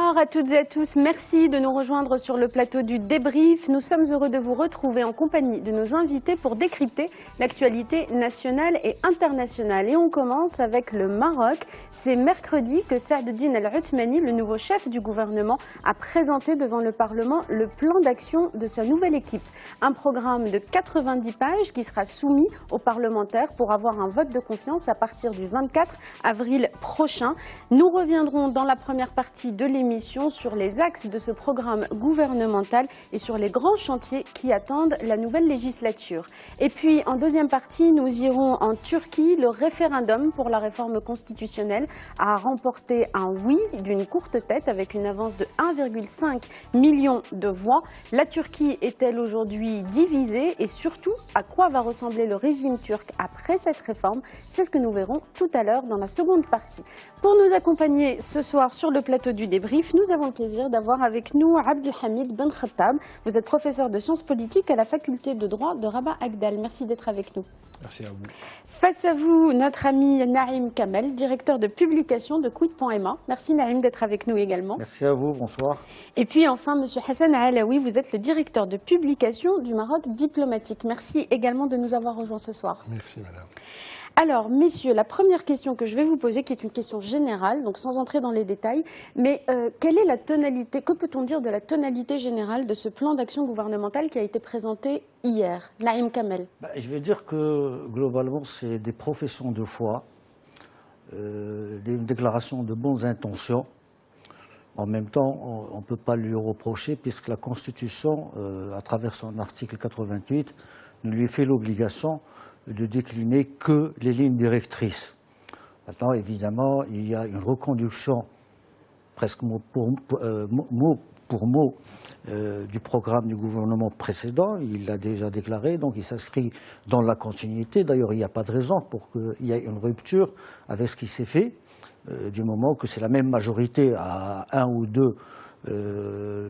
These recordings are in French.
Bonsoir à toutes et à tous. Merci de nous rejoindre sur le plateau du débrief. Nous sommes heureux de vous retrouver en compagnie de nos invités pour décrypter l'actualité nationale et internationale. Et on commence avec le Maroc. C'est mercredi que Saad Eddine El Othmani, le nouveau chef du gouvernement, a présenté devant le Parlement le plan d'action de sa nouvelle équipe. Un programme de 90 pages qui sera soumis aux parlementaires pour avoir un vote de confiance à partir du 24 avril prochain. Nous reviendrons dans la première partie de l'émission sur les axes de ce programme gouvernemental et sur les grands chantiers qui attendent la nouvelle législature. Et puis en deuxième partie, nous irons en Turquie. Le référendum pour la réforme constitutionnelle a remporté un oui d'une courte tête avec une avance de 1,5 million de voix. La Turquie est-elle aujourd'hui divisée et surtout à quoi va ressembler le régime turc après cette réforme? C'est ce que nous verrons tout à l'heure dans la seconde partie. Pour nous accompagner ce soir sur le plateau du débrief, nous avons le plaisir d'avoir avec nous Abdelhamid Ben Khattab. Vous êtes professeur de sciences politiques à la faculté de droit de Rabat Agdal. Merci d'être avec nous. Merci à vous. Face à vous, notre ami Naïm Kamel, directeur de publication de Quid.ma. Merci Naïm d'être avec nous également. Merci à vous, bonsoir. Et puis enfin, Monsieur Hassan Alaoui, vous êtes le directeur de publication du Maroc diplomatique. Merci également de nous avoir rejoints ce soir. Merci madame. Alors, messieurs, la première question que je vais vous poser, qui est une question générale, donc sans entrer dans les détails, mais quelle est la tonalité, que peut-on dire de la tonalité générale de ce plan d'action gouvernemental qui a été présenté hier? Naïm Kamel. Je vais dire que globalement, c'est des professions de foi, des déclarations de bonnes intentions. En même temps, on ne peut pas lui reprocher, puisque la Constitution, à travers son article 88, nous lui fait l'obligation de décliner que les lignes directrices. Maintenant, évidemment, il y a une reconduction presque mot pour mot du programme du gouvernement précédent. Il l'a déjà déclaré, donc il s'inscrit dans la continuité. D'ailleurs, il n'y a pas de raison pour qu'il y ait une rupture avec ce qui s'est fait, du moment que c'est la même majorité à un ou deux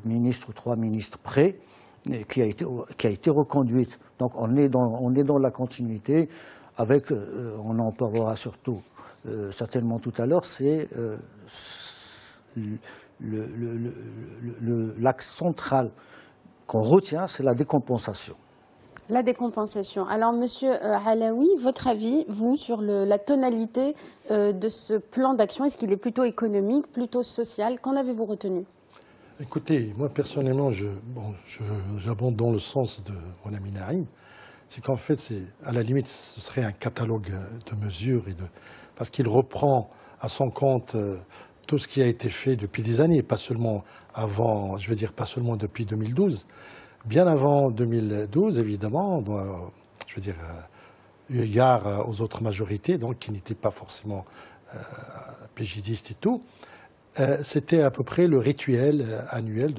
ministres ou trois ministres près, qui a été reconduite. Donc on est dans la continuité avec, on en parlera surtout certainement tout à l'heure, c'est l'axe central qu'on retient, c'est la décompensation. La décompensation. Alors, Monsieur Alaoui, votre avis, vous, sur la tonalité de ce plan d'action, est-ce qu'il est plutôt économique, plutôt social? Qu'en avez-vous retenu? Écoutez, moi personnellement, j'abonde dans le sens de mon ami Naïm. C'est qu'en fait, à la limite, ce serait un catalogue de mesures, parce qu'il reprend à son compte tout ce qui a été fait depuis des années, pas seulement avant, je veux dire pas seulement depuis 2012. Bien avant 2012, évidemment, je veux dire, eu égard aux autres majorités, donc qui n'étaient pas forcément pégidistes et tout. C'était à peu près le rituel annuel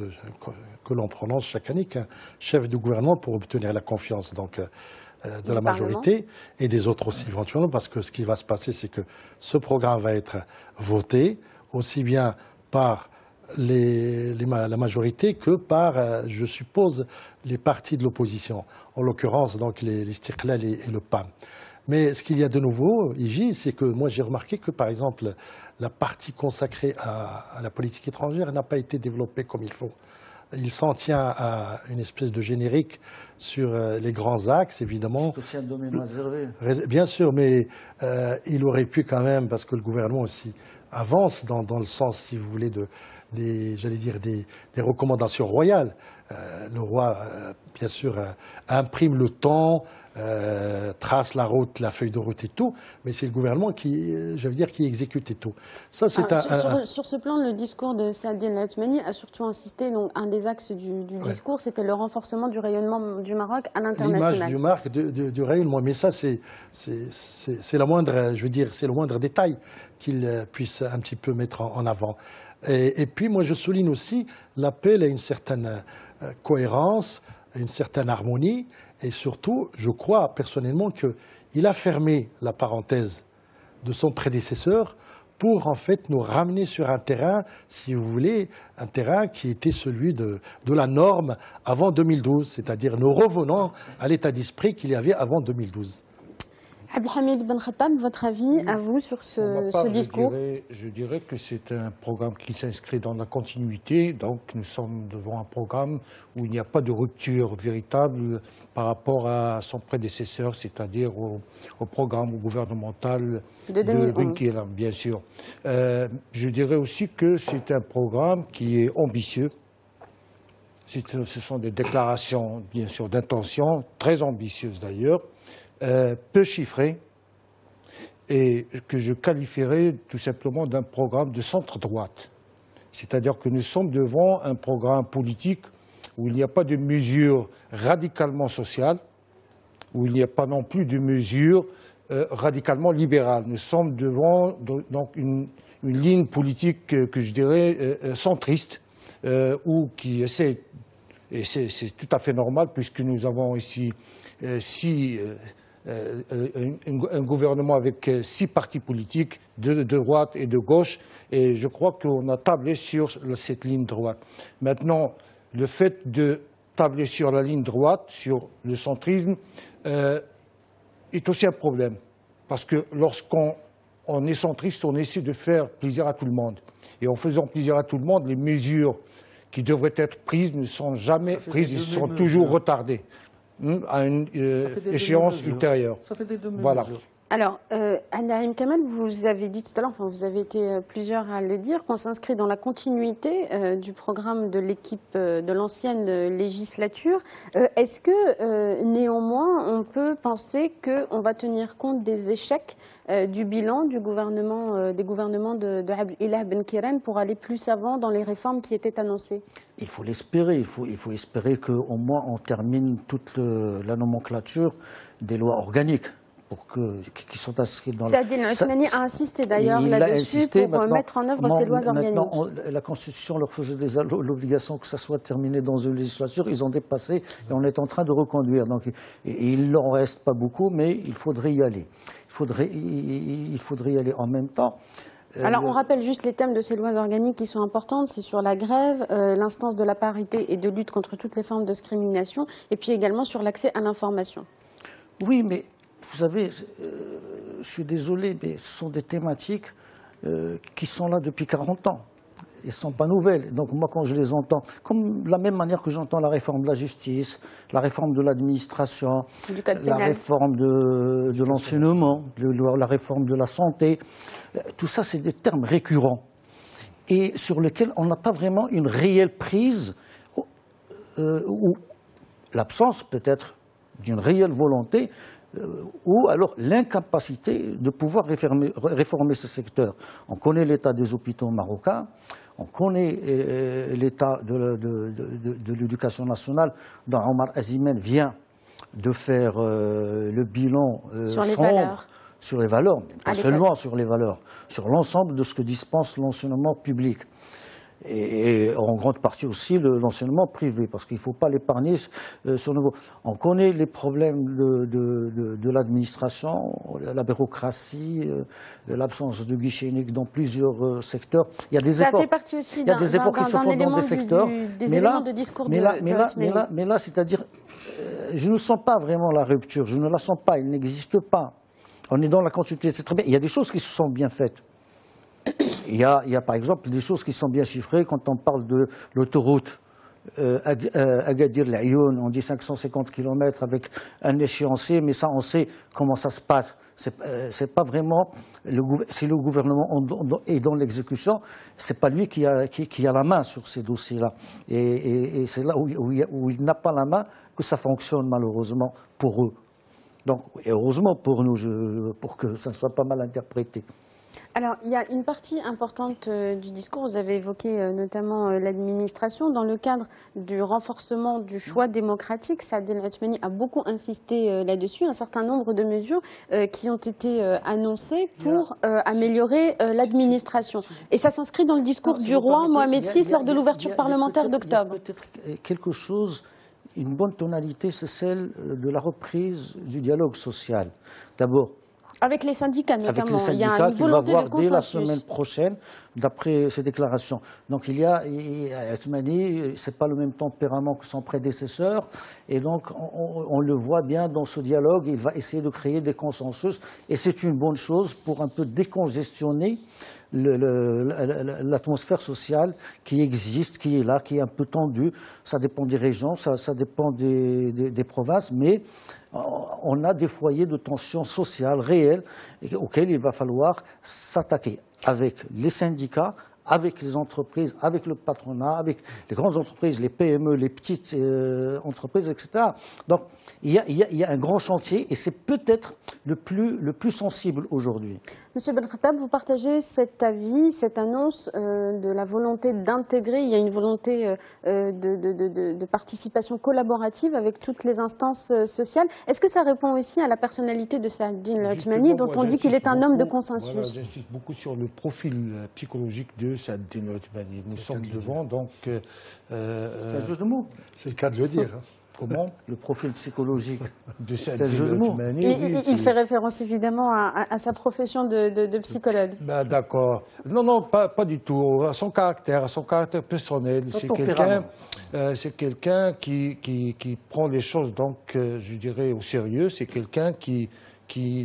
que l'on prononce chaque année qu'un chef de gouvernement pour obtenir la confiance de la majorité et des autres aussi éventuellement, parce que ce qui va se passer, c'est que ce programme va être voté aussi bien par la majorité que par, je suppose, les partis de l'opposition, en l'occurrence donc les Istiqlal et le PAM. Mais ce qu'il y a de nouveau, Iji, c'est que moi j'ai remarqué que par exemple la partie consacrée à la politique étrangère n'a pas été développée comme il faut. Il s'en tient à une espèce de générique sur les grands axes, évidemment. C'est aussi un domaine réservé. Bien sûr, mais il aurait pu quand même, parce que le gouvernement aussi avance dans le sens, si vous voulez, j'allais dire des recommandations royales. Le roi, bien sûr, imprime le temps, trace la route, la feuille de route et tout, mais c'est le gouvernement qui, je veux dire, qui exécute et tout. Ça, c'est sur ce plan, le discours de Saad Eddine El Othmani a surtout insisté, donc un des axes du discours, c'était le renforcement du rayonnement du Maroc à l'international. L'image du rayonnement, mais ça, c'est la moindre, je veux dire, c'est le moindre détail qu'il puisse un petit peu mettre en avant. Et puis, moi, je souligne aussi l'appel à une certaine cohérence, à une certaine harmonie, et surtout, je crois personnellement qu'il a fermé la parenthèse de son prédécesseur pour en fait nous ramener sur un terrain, si vous voulez, un terrain qui était celui de la norme avant 2012, c'est-à-dire nous revenons à l'état d'esprit qu'il y avait avant 2012. Abdelhamid Ben Khattab, votre avis à vous sur ce discours? Je dirais que c'est un programme qui s'inscrit dans la continuité. Donc nous sommes devant un programme où il n'y a pas de rupture véritable par rapport à son prédécesseur, c'est-à-dire au programme gouvernemental de 2011. Ben Khattab, bien sûr. Je dirais aussi que c'est un programme qui est ambitieux. Ce sont des déclarations, bien sûr, d'intention, très ambitieuses d'ailleurs, peu chiffrées, et que je qualifierais tout simplement d'un programme de centre-droite. C'est-à-dire que nous sommes devant un programme politique où il n'y a pas de mesures radicalement sociales, où il n'y a pas non plus de mesures radicalement libérales. Nous sommes devant donc une ligne politique que je dirais centriste, ou qui essaie, et c'est tout à fait normal puisque nous avons ici un gouvernement avec 6 partis politiques de droite et de gauche, et je crois qu'on a tablé sur cette ligne droite. Maintenant, le fait de tabler sur la ligne droite, sur le centrisme, est aussi un problème. Parce que lorsqu'on est centriste, on essaie de faire plaisir à tout le monde. Et en faisant plaisir à tout le monde, les mesures qui devraient être prises ne sont jamais prises, elles sont toujours retardées à une échéance ultérieure. Ça fait des demi-mesures. Voilà. Alors, Naïm Kamal, vous avez dit tout à l'heure, enfin vous avez été plusieurs à le dire, qu'on s'inscrit dans la continuité du programme de l'équipe de l'ancienne législature. Est-ce que néanmoins on peut penser qu'on va tenir compte des échecs du bilan du gouvernement, des gouvernements de Abdelallah Ben Kiran pour aller plus avant dans les réformes qui étaient annoncées? Il faut l'espérer, il faut espérer qu'au moins on termine toute la nomenclature des lois organiques. Qui sont inscrits dans Saadine Othmani a insisté d'ailleurs là-dessus pour mettre en œuvre ces lois organiques. La Constitution leur faisait l'obligation que ça soit terminé dans une législature. Ils ont dépassé et on est en train de reconduire. Donc, il n'en reste pas beaucoup, mais il faudrait y aller. Il faudrait y aller en même temps. Alors, on rappelle juste les thèmes de ces lois organiques qui sont importantes. C'est sur la grève, l'instance de la parité et de lutte contre toutes les formes de discrimination, et puis également sur l'accès à l'information. Oui, mais vous savez, je suis désolé, mais ce sont des thématiques qui sont là depuis 40 ans. Elles ne sont pas nouvelles. Donc moi, quand je les entends, comme de la même manière que j'entends la réforme de la justice, la réforme de l'administration, la réforme de l'enseignement, la réforme de la santé, tout ça, c'est des termes récurrents et sur lesquels on n'a pas vraiment une réelle prise ou l'absence peut-être d'une réelle volonté ou alors l'incapacité de pouvoir réformer ce secteur. On connaît l'état des hôpitaux marocains, on connaît l'état de l'éducation nationale dont Omar Azimen vient de faire le bilan sur les valeurs, mais pas seulement sur les valeurs, sur l'ensemble de ce que dispense l'enseignement public. Et en grande partie aussi l'enseignement privé, parce qu'il ne faut pas l'épargner sur le niveau. On connaît les problèmes de l'administration, la bureaucratie, l'absence de guichet unique dans plusieurs secteurs. Il y a des efforts, ça fait partie aussi il y a des efforts qui se font dans des secteurs. Mais là, c'est-à-dire, je ne sens pas vraiment la rupture, je ne la sens pas, elle n'existe pas. On est dans la continuité, c'est très bien. Il y a des choses qui se sont bien faites. Il y a par exemple des choses qui sont bien chiffrées quand on parle de l'autoroute Agadir-Laayoune, on dit 550 km avec un échéancier, mais ça on sait comment ça se passe. C'est pas vraiment, si le gouvernement est dans l'exécution, c'est pas lui qui a la main sur ces dossiers-là. Et c'est là où il n'a pas la main que ça fonctionne malheureusement pour eux. Donc, et heureusement pour nous, pour que ça ne soit pas mal interprété. Alors, il y a une partie importante du discours, vous avez évoqué notamment l'administration. Dans le cadre du renforcement du choix démocratique, Saadine Othmani a beaucoup insisté là-dessus. Un certain nombre de mesures qui ont été annoncées pour améliorer l'administration. Et ça s'inscrit dans le discours du roi Mohamed VI lors de l'ouverture parlementaire d'octobre. Peut-être quelque chose, une bonne tonalité, c'est celle de la reprise du dialogue social. D'abord, Avec les syndicats notamment, avec les syndicats, il y a une volonté qu'il va voir de dès la consensus. semaine prochaine, d'après ses déclarations. Donc Othmani, c'est pas le même tempérament que son prédécesseur, et donc on le voit bien dans ce dialogue, il va essayer de créer des consensus, et c'est une bonne chose pour un peu décongestionner l'atmosphère sociale qui existe, qui est là, qui est un peu tendue. Ça dépend des régions, ça dépend des provinces, mais on a des foyers de tension sociale réels auxquels il va falloir s'attaquer avec les syndicats, avec les entreprises, avec le patronat, avec les grandes entreprises, les PME, les petites entreprises, etc. Donc il y a un grand chantier et c'est peut-être le plus sensible aujourd'hui. Monsieur Belkhatab, vous partagez cet avis, cette annonce de la volonté d'intégrer, il y a une volonté de participation collaborative avec toutes les instances sociales. Est-ce que ça répond aussi à la personnalité de Saadine Othmani, dont on dit qu'il est un homme de consensus? Voilà, j'insiste beaucoup sur le profil psychologique de Saadine Othmani. Nous sommes devant, donc... c'est un jeu de mots. C'est le cas de le dire. Comment? Le profil psychologique De Saadine Othmani. Il fait référence évidemment à sa profession de psychologue. Ben, d'accord. Non, pas du tout. À son caractère personnel. C'est quelqu'un qui prend les choses, donc, je dirais, au sérieux. C'est quelqu'un qui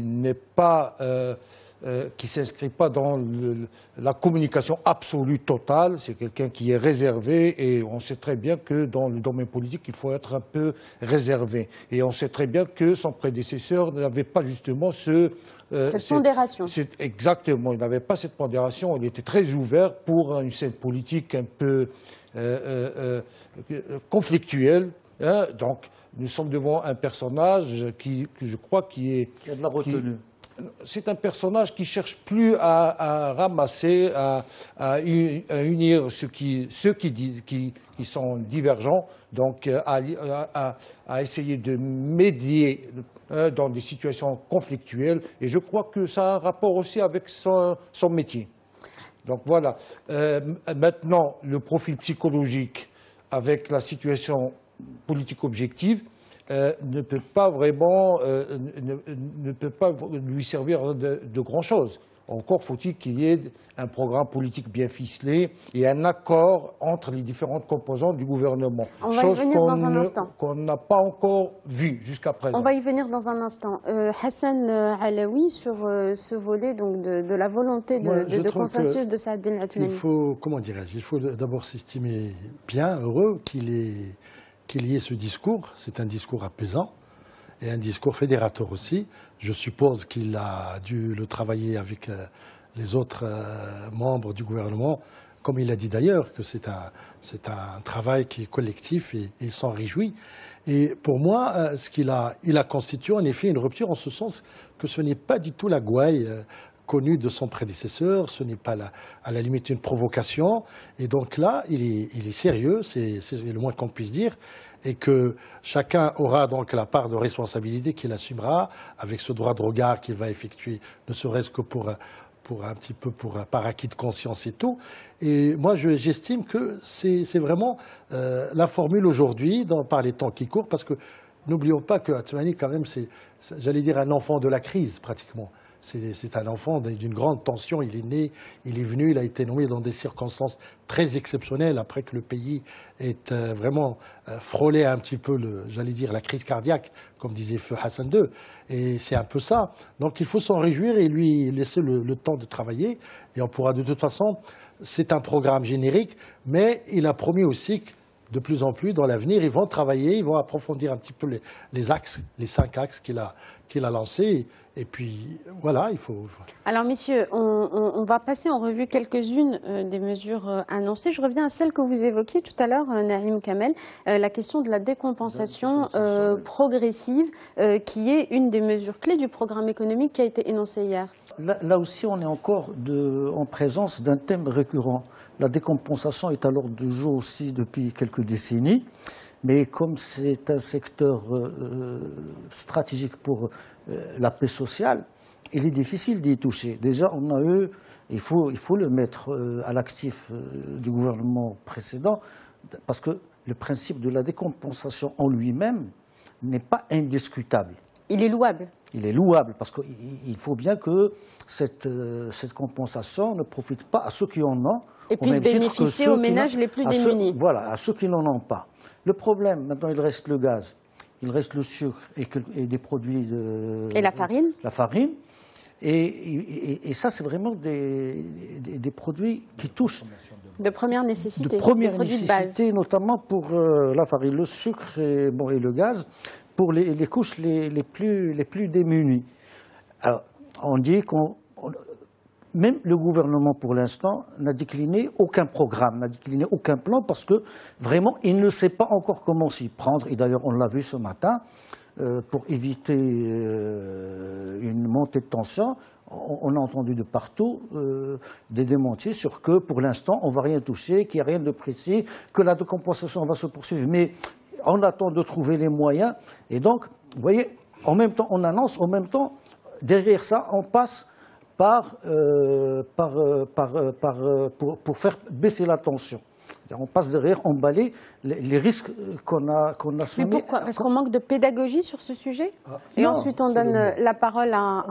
n'est pas... qui ne s'inscrit pas dans la communication absolue totale. C'est quelqu'un qui est réservé et on sait très bien que dans le domaine politique, il faut être un peu réservé. Et on sait très bien que son prédécesseur n'avait pas justement cette pondération. Exactement, il n'avait pas cette pondération. Il était très ouvert pour une scène politique un peu conflictuelle. Hein. Donc, nous sommes devant un personnage qui je crois, qui a de la retenue. C'est un personnage qui cherche plus à ramasser, à unir ceux qui sont divergents, donc à essayer de médier dans des situations conflictuelles. Et je crois que ça a un rapport aussi avec son métier. Donc voilà. Maintenant, le profil psychologique avec la situation politique objective, ne peut pas vraiment lui servir de grand-chose. Encore faut-il qu'il y ait un programme politique bien ficelé et un accord entre les différentes composantes du gouvernement. On va y venir dans un instant. Qu'on n'a pas encore vu jusqu'à présent. On va y venir dans un instant. Hassan Alaoui, sur ce volet donc, de la volonté de consensus de Saadine Othmani. Il faut d'abord s'estimer bien heureux qu'il y ait ce discours. C'est un discours apaisant et un discours fédérateur aussi. Je suppose qu'il a dû le travailler avec les autres membres du gouvernement, comme il a dit d'ailleurs, que c'est un travail qui est collectif et il s'en réjouit. Et pour moi, il a constitué en effet une rupture en ce sens que ce n'est pas du tout la gouaille connue de son prédécesseur, ce n'est pas à la limite une provocation. Et donc là, il est sérieux, c'est le moins qu'on puisse dire, et que chacun aura donc la part de responsabilité qu'il assumera avec ce droit de regard qu'il va effectuer, ne serait-ce que par acquis de conscience et tout. Et moi, j'estime que c'est vraiment la formule aujourd'hui par les temps qui courent, parce que n'oublions pas que Othmani, quand même, j'allais dire un enfant de la crise pratiquement. C'est un enfant d'une grande tension. Il est né, il est venu, il a été nommé dans des circonstances très exceptionnelles après que le pays ait vraiment frôlé un petit peu, j'allais dire, la crise cardiaque, comme disait Feu Hassan II. Et c'est un peu ça. Donc il faut s'en réjouir et lui laisser le temps de travailler. Et on pourra de toute façon, c'est un programme générique, mais il a promis aussi que de plus en plus, dans l'avenir, ils vont travailler, ils vont approfondir un petit peu les axes, les 5 axes qu'il a lancés. Et puis, voilà, il faut... Alors, messieurs, on va passer en revue quelques-unes des mesures annoncées. Je reviens à celle que vous évoquiez tout à l'heure, Naïm Kamel, la question de la décompensation progressive, qui est une des mesures clés du programme économique qui a été énoncé hier. Là aussi, on est encore en présence d'un thème récurrent. La décompensation est à l'ordre du jour aussi depuis quelques décennies, mais comme c'est un secteur stratégique pour la paix sociale, il est difficile d'y toucher. Déjà, il faut le mettre à l'actif du gouvernement précédent, parce que le principe de la décompensation en lui-même n'est pas indiscutable. Il est louable. il est louable, parce qu'il faut bien que cette compensation ne profite pas à ceux qui en ont. Et puisse bénéficier aux ménages les plus démunis. Voilà, à ceux qui n'en ont pas. Le problème, maintenant, il reste le gaz, il reste le sucre et des produits de... Et la farine. La farine. Et ça, c'est vraiment des produits qui touchent... De première nécessité. De première des produits nécessité, de base. notamment pour la farine, le sucre et le gaz, pour les couches les plus démunies. Alors, on dit même le gouvernement, pour l'instant, n'a décliné aucun programme, n'a décliné aucun plan, parce que vraiment, il ne sait pas encore comment s'y prendre. Et d'ailleurs, on l'a vu ce matin, pour éviter une montée de tension, on a entendu de partout des démentis sur que, pour l'instant, on ne va rien toucher, qu'il n'y a rien de précis, que la décompensation va se poursuivre. Mais on attend de trouver les moyens. Et donc, vous voyez, en même temps, on annonce, en même temps, derrière ça, on passe pour faire baisser la tension. On passe derrière, emballer les risques qu'on a soumis. Mais pourquoi? Parce qu'on manque de pédagogie sur ce sujet? Et non, ensuite, on donne la parole à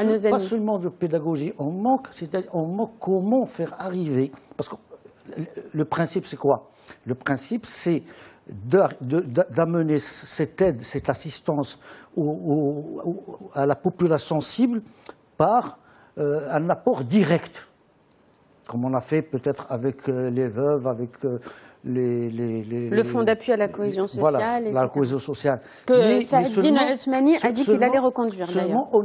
nos amis. Pas seulement de pédagogie, on manque comment faire arriver. Parce que le principe, c'est quoi? Le principe, c'est d'amener cette aide, cette assistance à la population cible par un apport direct, comme on a fait peut-être avec les veuves, avec le fonds d'appui à la cohésion sociale, voilà, etc. la cohésion sociale. Que Saad-Din Al-Othmani a dit qu'il allait reconduire, d'ailleurs. Seulement, on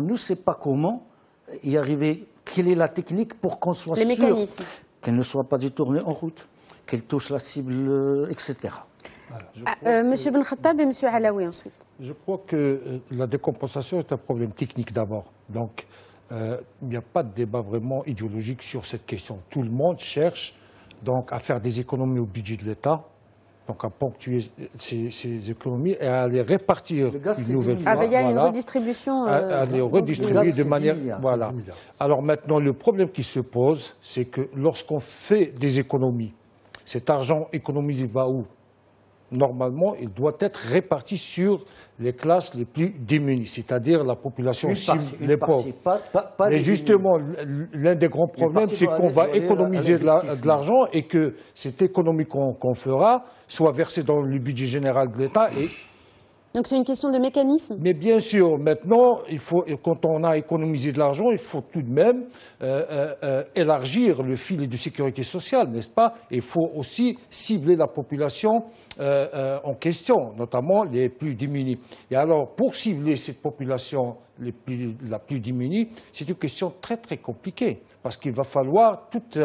ne sait pas comment y arriver, quelle est la technique pour qu'on soit sûr qu'elle ne soit pas détournée en route, qu'elle touche la cible, etc. Voilà. Monsieur Ben Khattab et Monsieur Alaoui ensuite. Je crois que la décompensation est un problème technique d'abord. Donc, il n'y a pas de débat vraiment idéologique sur cette question. Tout le monde cherche donc à faire des économies au budget de l'État, donc à ponctuer ces économies et à les répartir une nouvelle fois. Il y a une redistribution. À les redistribuer de manière... Voilà. Alors maintenant, le problème qui se pose, c'est que lorsqu'on fait des économies, cet argent économisé va où? Normalement, il doit être réparti sur les classes les plus démunies, c'est-à-dire la population cible, les pauvres. Mais justement, l'un des grands problèmes, c'est qu'on va économiser de l'argent et que cette économie qu'on fera soit versée dans le budget général de l'État. Donc c'est une question de mécanisme. Mais bien sûr, maintenant, quand on a économisé de l'argent, il faut tout de même élargir le filet de sécurité sociale, n'est-ce pas? Il faut aussi cibler la population en question, notamment les plus démunis. Et alors, pour cibler cette population la plus démunie, c'est une question très très compliquée, parce qu'il va falloir toute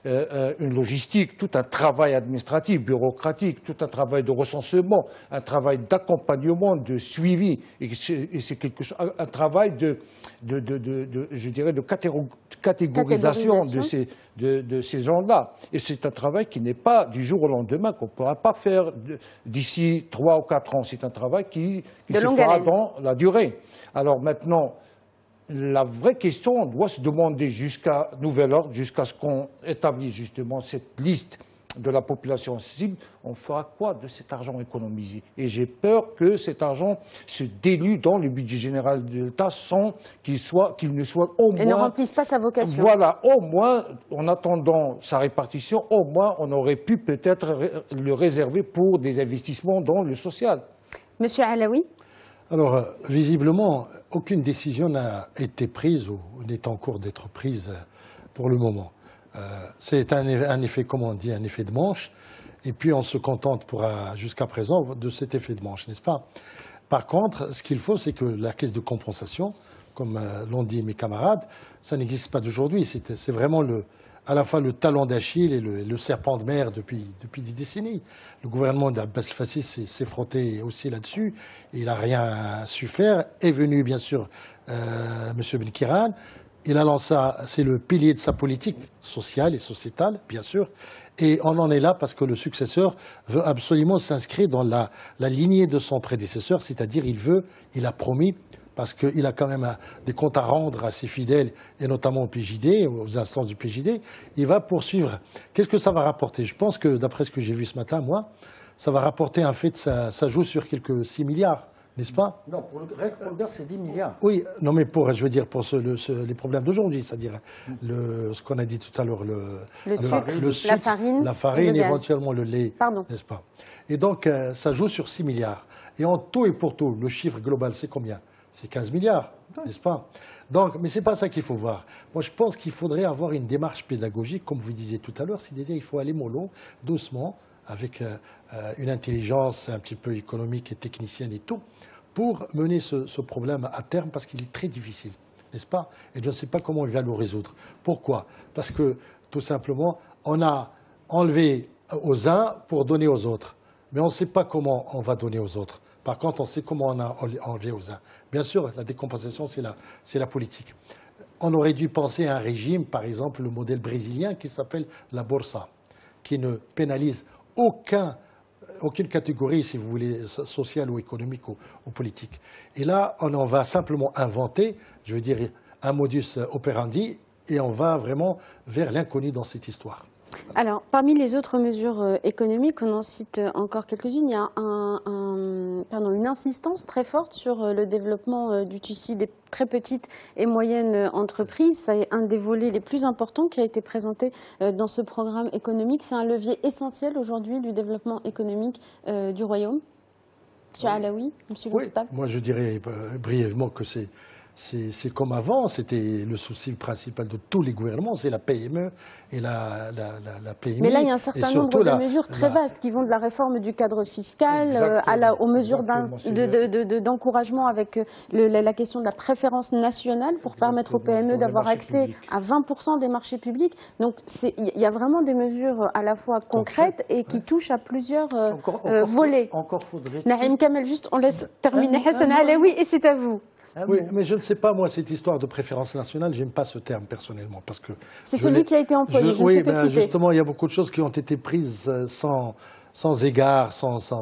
une logistique, tout un travail administratif, bureaucratique, tout un travail de recensement, un travail d'accompagnement, de suivi, et c'est quelque chose, un travail je dirais, de catégorisation de ces gens-là. Et c'est un travail qui n'est pas du jour au lendemain, qu'on ne pourra pas faire d'ici 3 ou 4 ans. C'est un travail qui se fera dans la durée. Alors maintenant, la vraie question, on doit se demander jusqu'à nouvel ordre, jusqu'à ce qu'on établisse justement cette liste de la population cible, on fera quoi de cet argent économisé? Et j'ai peur que cet argent se dilue dans le budget général de l'État sans qu'il ne soit au moins... Et ne remplisse pas sa vocation. Voilà, au moins, en attendant sa répartition, au moins on aurait pu peut-être le réserver pour des investissements dans le social. Monsieur Alaoui? Alors, visiblement, aucune décision n'a été prise ou n'est en cours d'être prise pour le moment. C'est un effet, comme on dit, un effet de manche, et puis on se contente jusqu'à présent de cet effet de manche, n'est-ce pas? Par contre, ce qu'il faut, c'est que la caisse de compensation, comme l'ont dit mes camarades, ça n'existe pas d'aujourd'hui. C'est vraiment à la fois le talon d'Achille et le serpent de mer depuis des décennies. Le gouvernement d'Abbas el-Fassi s'est frotté aussi là-dessus, il n'a rien su faire. Est venu, bien sûr, M. Benkiran. Il a lancé, c'est le pilier de sa politique sociale et sociétale, bien sûr, et on en est là parce que le successeur veut absolument s'inscrire dans la lignée de son prédécesseur, c'est-à-dire il a promis, parce qu'il a quand même des comptes à rendre à ses fidèles, et notamment au PJD, aux instances du PJD, il va poursuivre. Qu'est-ce que ça va rapporter? Je pense que, d'après ce que j'ai vu ce matin, moi, ça va rapporter, en fait, ça joue sur quelques 6 milliards n'est-ce pas? Non, pour le gaz, c'est 10 milliards. Oui, non, mais je veux dire, pour les problèmes d'aujourd'hui, c'est-à-dire ce qu'on a dit tout à l'heure, le sucre, la farine, éventuellement le lait, Pardon. n'est-ce pas? Et donc, ça joue sur 6 milliards. Et en tout et pour tout, le chiffre global, c'est combien? C'est 15 milliards, n'est-ce pas? Donc, mais ce n'est pas ça qu'il faut voir. Moi, je pense qu'il faudrait avoir une démarche pédagogique, comme vous disiez tout à l'heure, c'est-à-dire qu'il faut aller mollo, doucement, avec une intelligence un petit peu économique et technicienne et tout, pour mener ce problème à terme, parce qu'il est très difficile, n'est-ce pas? Et je ne sais pas comment il va le résoudre. Pourquoi? Parce que, tout simplement, on a enlevé aux uns pour donner aux autres. Mais on ne sait pas comment on va donner aux autres. Par contre, on sait comment on a enlevé aux uns. Bien sûr, la décompensation, c'est la politique. On aurait dû penser à un régime, par exemple, le modèle brésilien qui s'appelle la Borsa, qui ne pénalise aucune catégorie, si vous voulez, sociale ou économique ou politique. Et là, on va simplement inventer, je veux dire, un modus operandi, et on va vraiment vers l'inconnu dans cette histoire. Alors, parmi les autres mesures économiques, on en cite encore quelques-unes. Il y a une insistance très forte sur le développement du tissu des très petites et moyennes entreprises. C'est un des volets les plus importants qui a été présenté dans ce programme économique. C'est un levier essentiel aujourd'hui du développement économique du Royaume. Monsieur Alaoui, Monsieur Oui, Bourtable. moi je dirais brièvement que c'est comme avant, c'était le souci principal de tous les gouvernements, c'est la PME et la PMI. Mais là, il y a un certain nombre de mesures très vastes qui vont de la réforme du cadre fiscal aux mesures d'encouragement avec la question de la préférence nationale pour permettre aux PME d'avoir accès à 20% des marchés publics. Donc il y a vraiment des mesures à la fois concrètes et qui touchent à plusieurs volets. Encore faudrait-il... Naïm Kamel, juste, on laisse terminer Hassan Alaoui et c'est à vous. Oui, mais je ne sais pas, moi, cette histoire de préférence nationale, j'aime pas ce terme personnellement, parce que... C'est celui qui a été employé, je ne oui, fais que citer. Justement, il y a beaucoup de choses qui ont été prises sans égard,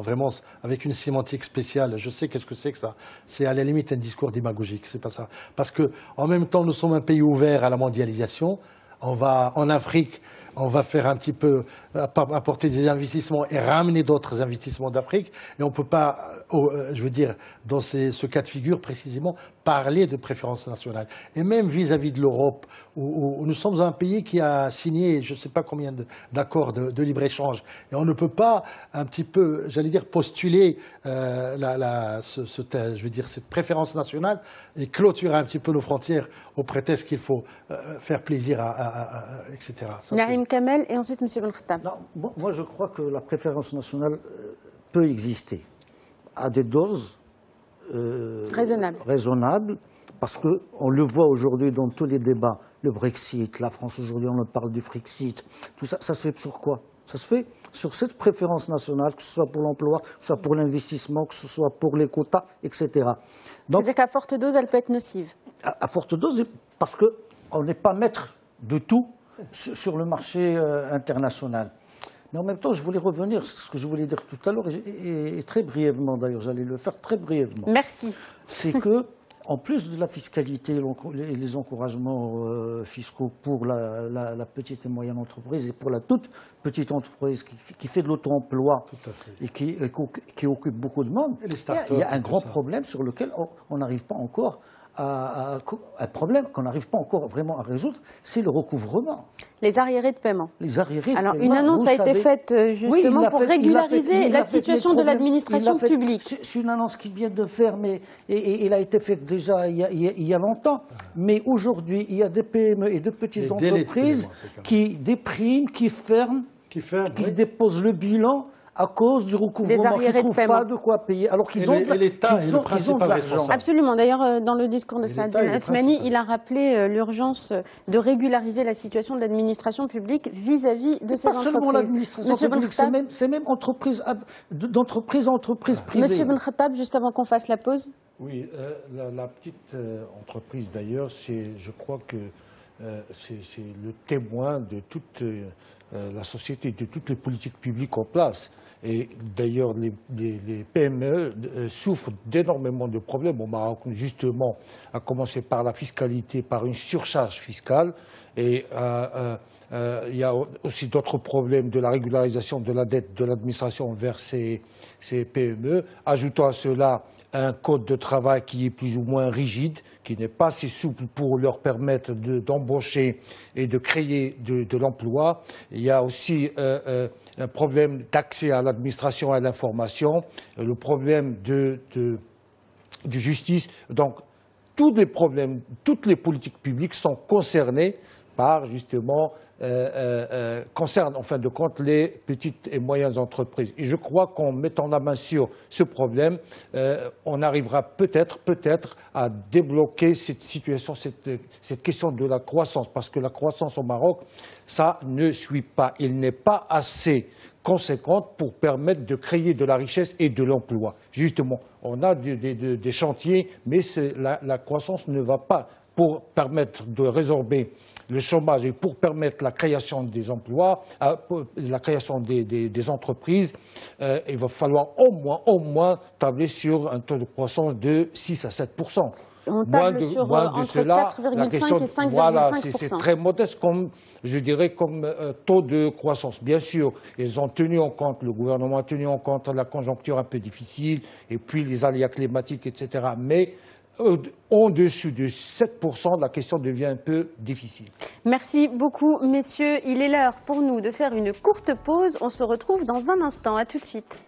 vraiment, avec une sémantique spéciale. Je sais qu'est-ce que c'est que ça. C'est à la limite un discours démagogique, c'est pas ça. Parce que, en même temps, nous sommes un pays ouvert à la mondialisation. En Afrique, on va faire un petit peu, apporter des investissements et ramener d'autres investissements d'Afrique. Et on ne peut pas, je veux dire, dans ce cas de figure précisément, parler de préférence nationale. Et même vis-à-vis de l'Europe, où nous sommes un pays qui a signé je ne sais pas combien d'accords de libre-échange. Et on ne peut pas un petit peu, j'allais dire, postuler je veux dire, cette préférence nationale et clôturer un petit peu nos frontières au prétexte qu'il faut faire plaisir etc. Naïm Kamel et ensuite M. Ben Khattab. Moi, je crois que la préférence nationale peut exister à des doses raisonnables, parce qu'on le voit aujourd'hui dans tous les débats, le Brexit, la France aujourd'hui on parle du Frexit, tout ça, ça se fait sur quoi? Ça se fait sur cette préférence nationale, que ce soit pour l'emploi, que ce soit pour l'investissement, que ce soit pour les quotas, etc. C'est-à-dire qu'à forte dose, elle peut être nocive. À forte dose, parce qu'on n'est pas maître de tout sur le marché international. Mais en même temps, je voulais revenir sur ce que je voulais dire tout à l'heure, et très brièvement d'ailleurs, j'allais le faire très brièvement. Merci. C'est que, en plus de la fiscalité et les encouragements fiscaux pour la petite et moyenne entreprise et pour la toute petite entreprise qui fait de l'auto-emploi et qui occupe beaucoup de monde, il y a un grand problème sur lequel on n'arrive pas encore un problème qu'on n'arrive pas encore vraiment à résoudre, c'est le recouvrement. Les arriérés de paiement. Les arriérés de Alors, paiement, une annonce a été faite justement pour régulariser la situation de l'administration publique. C'est une annonce qu'il vient de faire, mais elle a été faite déjà il y a longtemps. Mais aujourd'hui, il y a des PME et de petites entreprises qui dépriment, qui ferment, qui déposent le bilan à cause du recouvrement, qui ne trouvent pas de quoi payer, alors qu'ils ont de l'argent. Absolument. D'ailleurs, dans le discours de Saadine Othmani, il a rappelé l'urgence de régulariser la situation de l'administration publique vis-à-vis de ces entreprises. Pas seulement l'administration publique, c'est même d'entreprise à entreprise privée. Monsieur Ben Khattab, juste avant qu'on fasse la pause. Oui, la petite entreprise d'ailleurs, je crois que c'est le témoin de toute la société, de toutes les politiques publiques en place. Et d'ailleurs, les PME souffrent d'énormément de problèmes au Maroc, justement, à commencer par la fiscalité, par une surcharge fiscale. Et il y a aussi d'autres problèmes de la régularisation de la dette de l'administration vers ces PME. Ajoutons à cela un code de travail qui est plus ou moins rigide, qui n'est pas assez souple pour leur permettre d'embaucher et de créer de l'emploi. Il y a aussi un problème d'accès à l'administration et à l'information, le problème de justice. Donc, tous les problèmes, toutes les politiques publiques sont concernées par, justement, concernent en fin de compte les petites et moyennes entreprises. Et je crois qu'en mettant la main sur ce problème, on arrivera peut-être à débloquer cette situation, cette question de la croissance. Parce que la croissance au Maroc, ça ne suit pas. Il n'est pas assez conséquente pour permettre de créer de la richesse et de l'emploi. Justement, on a des chantiers, mais la croissance ne va pas. Pour permettre de résorber le chômage et pour permettre la création des emplois, la création des entreprises, il va falloir au moins tabler sur un taux de croissance de 6 à 7%. On table sur entre 4,5 et 5,5%. Voilà, c'est très modeste comme, je dirais, comme taux de croissance. Bien sûr, ils ont tenu en compte, le gouvernement a tenu en compte la conjoncture un peu difficile et puis les aléas climatiques, etc. Mais en-dessous de 7%, la question devient un peu difficile. Merci beaucoup, messieurs. Il est l'heure pour nous de faire une courte pause. On se retrouve dans un instant. À tout de suite.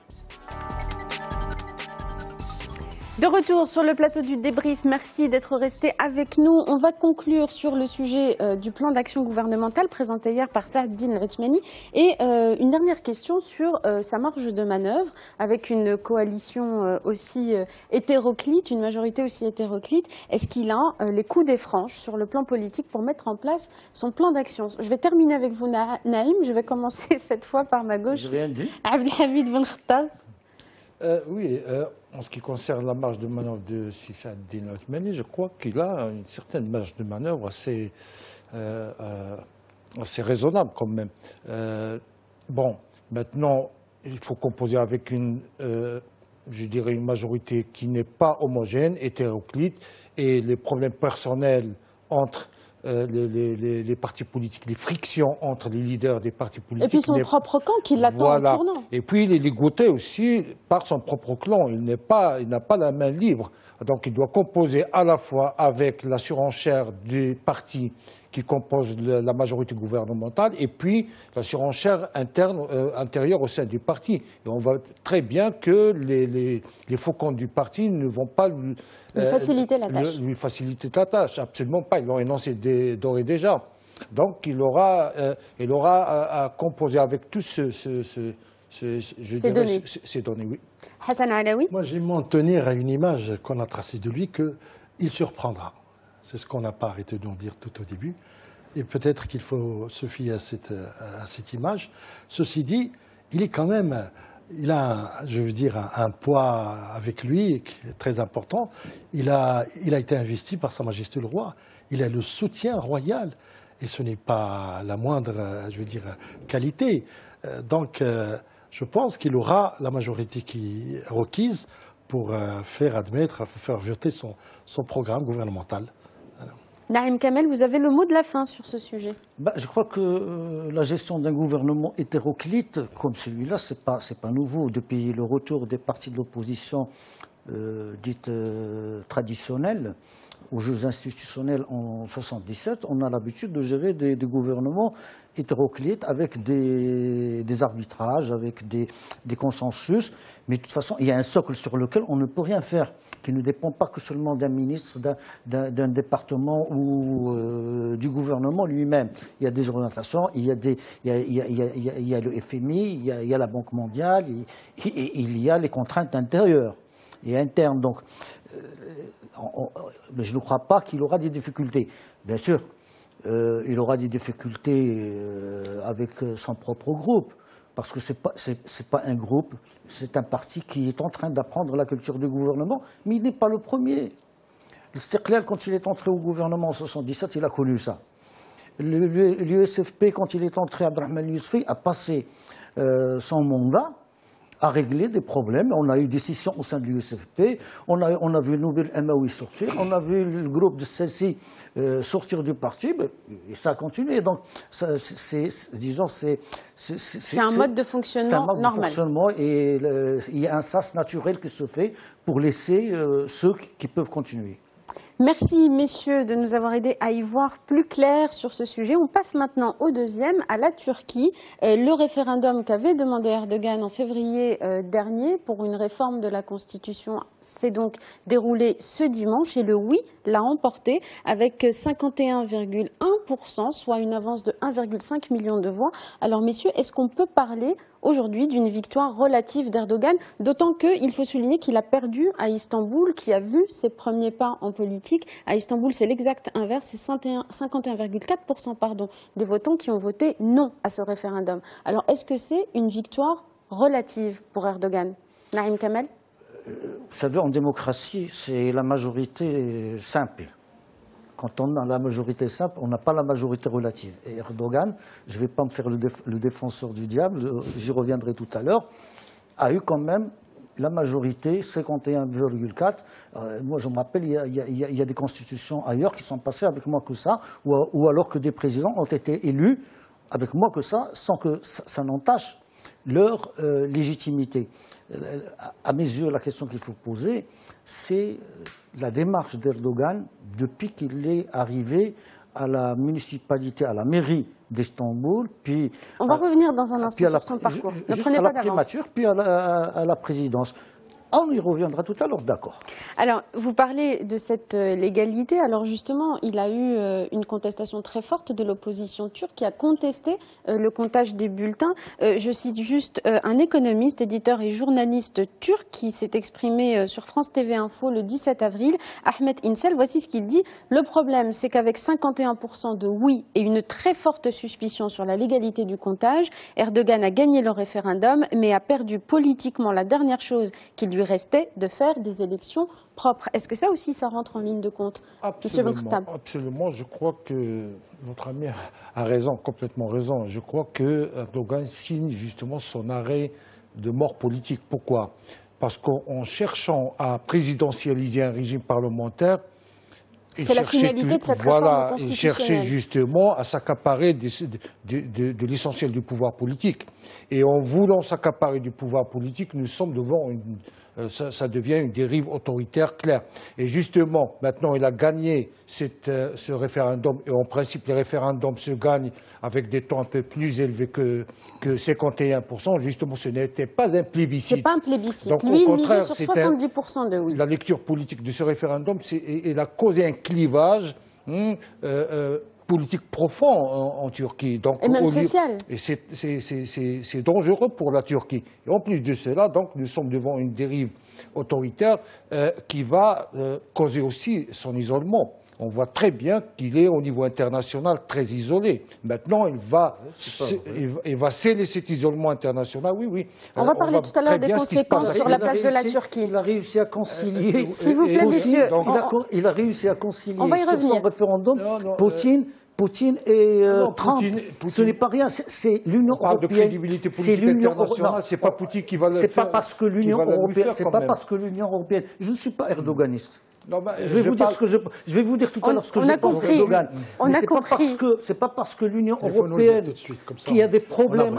De retour sur le plateau du débrief, merci d'être resté avec nous. On va conclure sur le sujet du plan d'action gouvernemental présenté hier par Saad-Din Othmani. Et une dernière question sur sa marge de manœuvre avec une coalition aussi hétéroclite, une majorité aussi hétéroclite. Est-ce qu'il a les coups des franches sur le plan politique pour mettre en place son plan d'action? Je vais terminer avec vous, Naïm. Je vais commencer cette fois par ma gauche. Abdelhamid Ben Khattab. Oui, en ce qui concerne la marge de manœuvre de Saad-Din Othmani, je crois qu'il a une certaine marge de manœuvre assez raisonnable quand même. Bon, maintenant, il faut composer avec je dirais une majorité qui n'est pas homogène, hétéroclite, et les problèmes personnels entre les partis politiques, les frictions entre les leaders des partis politiques. Et puis son propre camp qui l'attend au tournant. Et puis il est ligoté aussi par son propre clan. Il n'a pas la main libre. Donc il doit composer à la fois avec la surenchère des partis qui composent la majorité gouvernementale et puis la surenchère intérieure au sein du parti. Et on voit très bien que les faucons du parti ne vont pas lui faciliter la tâche. Lui faciliter la tâche, absolument pas. Ils l'ont énoncé d'ores et déjà. Donc il aura à composer avec tous ces données, oui. Hassan Alaoui. Moi, j'aime m'en tenir à une image qu'on a tracée de lui, qu'il surprendra. C'est ce qu'on n'a pas arrêté de nous dire tout au début. Et peut-être qu'il faut se fier à cette image. Ceci dit, il est quand même, il a, je veux dire, un poids avec lui qui est très important. Il a été investi par Sa Majesté le Roi. Il a le soutien royal. Et ce n'est pas la moindre, je veux dire, qualité. Donc, je pense qu'il aura la majorité qui est requise pour faire voter son programme gouvernemental. Naïm Kamel, vous avez le mot de la fin sur ce sujet. Je crois que la gestion d'un gouvernement hétéroclite comme celui-là, c'est pas nouveau. Depuis le retour des partis de l'opposition dites traditionnelles aux jeux institutionnels en 1977, on a l'habitude de gérer des gouvernements hétéroclites avec des arbitrages, avec des consensus. Mais de toute façon, il y a un socle sur lequel on ne peut rien faire, qui ne dépend pas que seulement d'un ministre, d'un département ou du gouvernement lui-même. Il y a des orientations, il y a le FMI, il y a la Banque mondiale, il y a les contraintes intérieures et internes. Donc, je ne crois pas qu'il aura des difficultés. Bien sûr, il aura des difficultés avec son propre groupe, parce que c'est pas un groupe, c'est un parti qui est en train d'apprendre la culture du gouvernement, mais il n'est pas le premier. L'Istiqlal, quand il est entré au gouvernement en 1977, il a connu ça. L'USFP, quand il est entré, Abdelrahman Yousfi a passé son mandat à régler des problèmes. On a eu des scissions au sein de l'USFP, on a vu Noubil Amaoui sortir, on a vu le groupe de Sassi sortir du parti, et ça a continué. Donc, c'est un mode de fonctionnement normal. De fonctionnement et il y a un sas naturel qui se fait pour laisser ceux qui peuvent continuer. Merci messieurs de nous avoir aidés à y voir plus clair sur ce sujet. On passe maintenant au deuxième, à la Turquie. Le référendum qu'avait demandé Erdogan en février dernier pour une réforme de la Constitution s'est donc déroulé ce dimanche et le oui l'a emporté avec 51,1%, soit une avance de 1,5 million de voix. Alors messieurs, est-ce qu'on peut parler aujourd'hui d'une victoire relative d'Erdogan, d'autant qu'il faut souligner qu'il a perdu à Istanbul, qui a vu ses premiers pas en politique. À Istanbul, c'est l'exact inverse, c'est 51,4% des votants qui ont voté non à ce référendum. Alors, est-ce que c'est une victoire relative pour Erdogan? Naïm Kamel? Vous savez, en démocratie, c'est la majorité simple. Quand on a la majorité simple, on n'a pas la majorité relative. Et Erdogan, je ne vais pas me faire le défenseur du diable, j'y reviendrai tout à l'heure, a eu quand même la majorité, 51,4. Moi, je me rappelle, il y a des constitutions ailleurs qui sont passées avec moins que ça, ou alors que des présidents ont été élus avec moins que ça, sans que ça n'entache leur légitimité. À mes yeux, la question qu'il faut poser, c'est la démarche d'Erdogan depuis qu'il est arrivé à la municipalité, à la mairie d'Istanbul, puis... On va revenir dans un instant sur son parcours. Ne prenez pas d'avance. À la primature, puis à la présidence. On y reviendra tout à l'heure, d'accord. Alors, vous parlez de cette légalité. Alors justement, il a eu une contestation très forte de l'opposition turque qui a contesté le comptage des bulletins. Je cite juste un économiste, éditeur et journaliste turc qui s'est exprimé sur France TV Info le 17 avril, Ahmet İnsel. Voici ce qu'il dit. Le problème, c'est qu'avec 51% de oui et une très forte suspicion sur la légalité du comptage, Erdogan a gagné le référendum, mais a perdu politiquement la dernière chose qui lui restait de faire des élections propres. Est-ce que ça aussi, ça rentre en ligne de compte? Absolument. Je crois que notre ami a raison, complètement raison. Je crois que Erdogan signe justement son arrêt de mort politique. Pourquoi? Parce qu'en cherchant à présidentialiser un régime parlementaire, c'est la finalité de cette réforme constitutionnelle. Il cherchait justement à s'accaparer de l'essentiel du pouvoir politique. Et en voulant s'accaparer du pouvoir politique, nous sommes devant ça devient une dérive autoritaire claire. Et justement, maintenant, il a gagné ce référendum. Et en principe, les référendums se gagnent avec des taux un peu plus élevés que 51%. Justement, ce n'était pas un plébiscite. Ce n'est pas un plébiscite. Donc, lui, il misait sur 70% de oui. La lecture politique de ce référendum, il a causé un clivage politique profond en Turquie. Donc, et même social. Et c'est dangereux pour la Turquie. Et en plus de cela, donc, nous sommes devant une dérive autoritaire qui va causer aussi son isolement. On voit très bien qu'il est au niveau international très isolé. Maintenant, il va sceller cet isolement international. Oui. On va parler tout à l'heure des conséquences sur la place de la Turquie. Il a réussi à concilier. S'il vous plaît, messieurs. Il a réussi à concilier sur son référendum Poutine et Trump. Ce n'est pas rien. C'est l'Union européenne. On parle de crédibilité politique internationale. C'est pas Poutine qui va le faire. C'est pas parce que l'Union européenne. C'est pas parce que l'Union européenne. Je ne suis pas erdoganiste. Non, je vais vous dire tout à l'heure ce que je pense d'Erdogan. C'est pas parce que l'Union européenne qui a des problèmes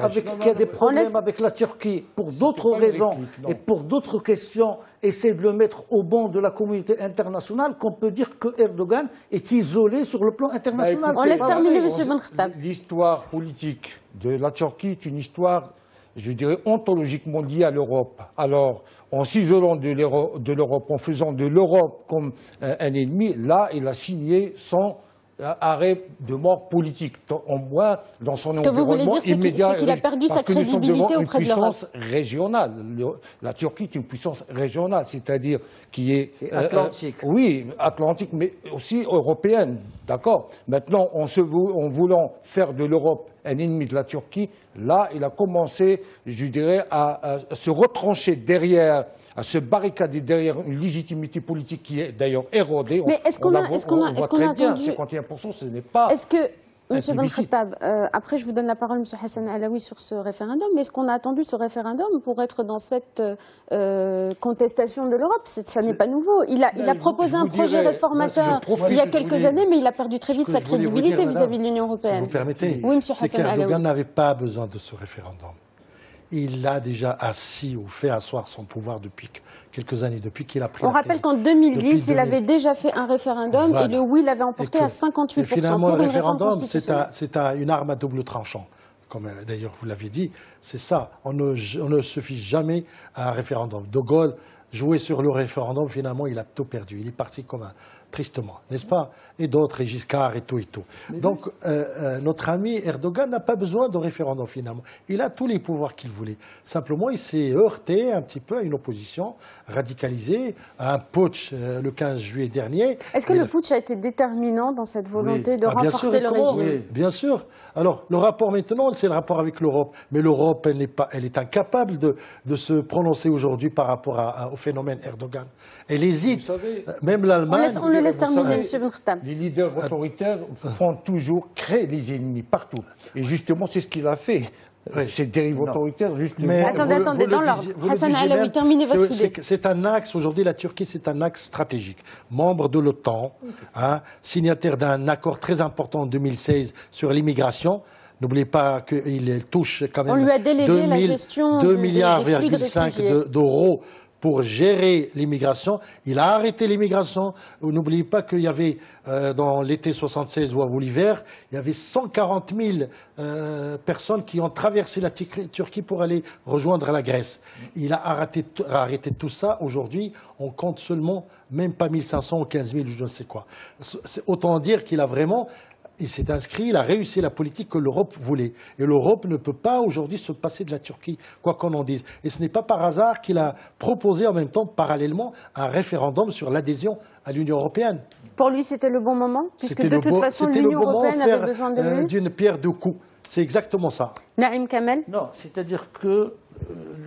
avec la Turquie pour d'autres raisons et pour d'autres questions essaie de le mettre au banc de la communauté internationale qu'on peut dire que Erdogan est isolé sur le plan international. On laisse terminer, M. Ben Khattab. L'histoire politique de la Turquie est une histoire, je dirais, ontologiquement liée à l'Europe. Alors, en s'isolant de l'Europe, en faisant de l'Europe comme un ennemi, là, il a signé son arrêt de mort politique, au moins dans son environnement immédiat. C'est qu'il a perdu sa crédibilité auprès de l'Europe. Une puissance régionale. La Turquie est une puissance régionale, c'est-à-dire qui est... atlantique. Oui, atlantique, mais aussi européenne, d'accord. Maintenant, en voulant faire de l'Europe un ennemi de la Turquie, là, il a commencé, je dirais, à se retrancher derrière, à se barricader derrière une légitimité politique qui est d'ailleurs érodée. Mais est-ce qu'on a entendu... 51%, ce n'est pas... Est-ce que Monsieur Ben plébiscite. Khattab, après je vous donne la parole, Monsieur Hassan Alaoui, sur ce référendum. Mais est-ce qu'on a attendu ce référendum pour être dans cette contestation de l'Europe? Ça n'est pas nouveau. Il a proposé un projet réformateur il y a quelques années, mais il a perdu très vite sa crédibilité vis-à-vis de l'Union européenne. Si vous permettez, Oui, Monsieur c'est Hassan Alaoui. qu'Erdogan n'avait pas besoin de ce référendum. Il a déjà assis ou fait asseoir son pouvoir depuis quelques années, depuis qu'il a pris On la rappelle qu'en présidence. 2010, il avait déjà fait un référendum et le oui l'avait emporté à 58% et finalement, pour le une réforme référendum, constitutionnelle. c'est une arme à double tranchant. Comme d'ailleurs vous l'avez dit, c'est ça. On ne se fie jamais à un référendum. De Gaulle jouait sur le référendum, finalement, il a tout perdu. Il est parti comme un tristement, n'est-ce pas? Et d'autres, et Giscard et tout et tout. Donc, notre ami Erdogan n'a pas besoin de référendum, finalement. Il a tous les pouvoirs qu'il voulait. Simplement, il s'est heurté un petit peu à une opposition radicalisée, à un putsch le 15 juillet dernier. Est-ce que le putsch a été déterminant dans cette volonté de renforcer le régime? Oui, bien sûr. Alors, le rapport maintenant, c'est le rapport avec l'Europe. Mais l'Europe, elle est incapable de se prononcer aujourd'hui par rapport au phénomène Erdogan. Elle hésite. Vous savez, même l'Allemagne... On le laisse terminer, Monsieur Ben Khattab. les leaders autoritaires font toujours créer les ennemis partout. Et justement, c'est ce qu'il a fait. Ces dérives autoritaires, justement. Mais Attendez, dans l'ordre. Hassan Alaoui, terminez votre idée. C'est un axe, aujourd'hui, la Turquie, c'est un axe stratégique. Membre de l'OTAN, signataire d'un accord très important en 2016 sur l'immigration. N'oubliez pas qu'il touche quand même On lui a délégué la gestion 2,5 des milliards réfugiés. d'euros pour gérer l'immigration. Il a arrêté l'immigration. N'oubliez pas qu'il y avait, dans l'été 76 ou l'hiver, il y avait 140 000 personnes qui ont traversé la Turquie pour aller rejoindre la Grèce. Il a arrêté tout ça. Aujourd'hui, on compte seulement même pas 1500 ou 15 000, je ne sais quoi. C'est autant dire qu'il a vraiment... Il s'est inscrit, il a réussi la politique que l'Europe voulait. Et l'Europe ne peut pas aujourd'hui se passer de la Turquie, quoi qu'on en dise. Et ce n'est pas par hasard qu'il a proposé en même temps, parallèlement, un référendum sur l'adhésion à l'Union européenne. Pour lui, c'était le bon moment, puisque de toute façon, l'Union européenne avait besoin de lui. D'une pierre deux coups. C'est exactement ça. Naïm Kamel? Non, c'est-à-dire que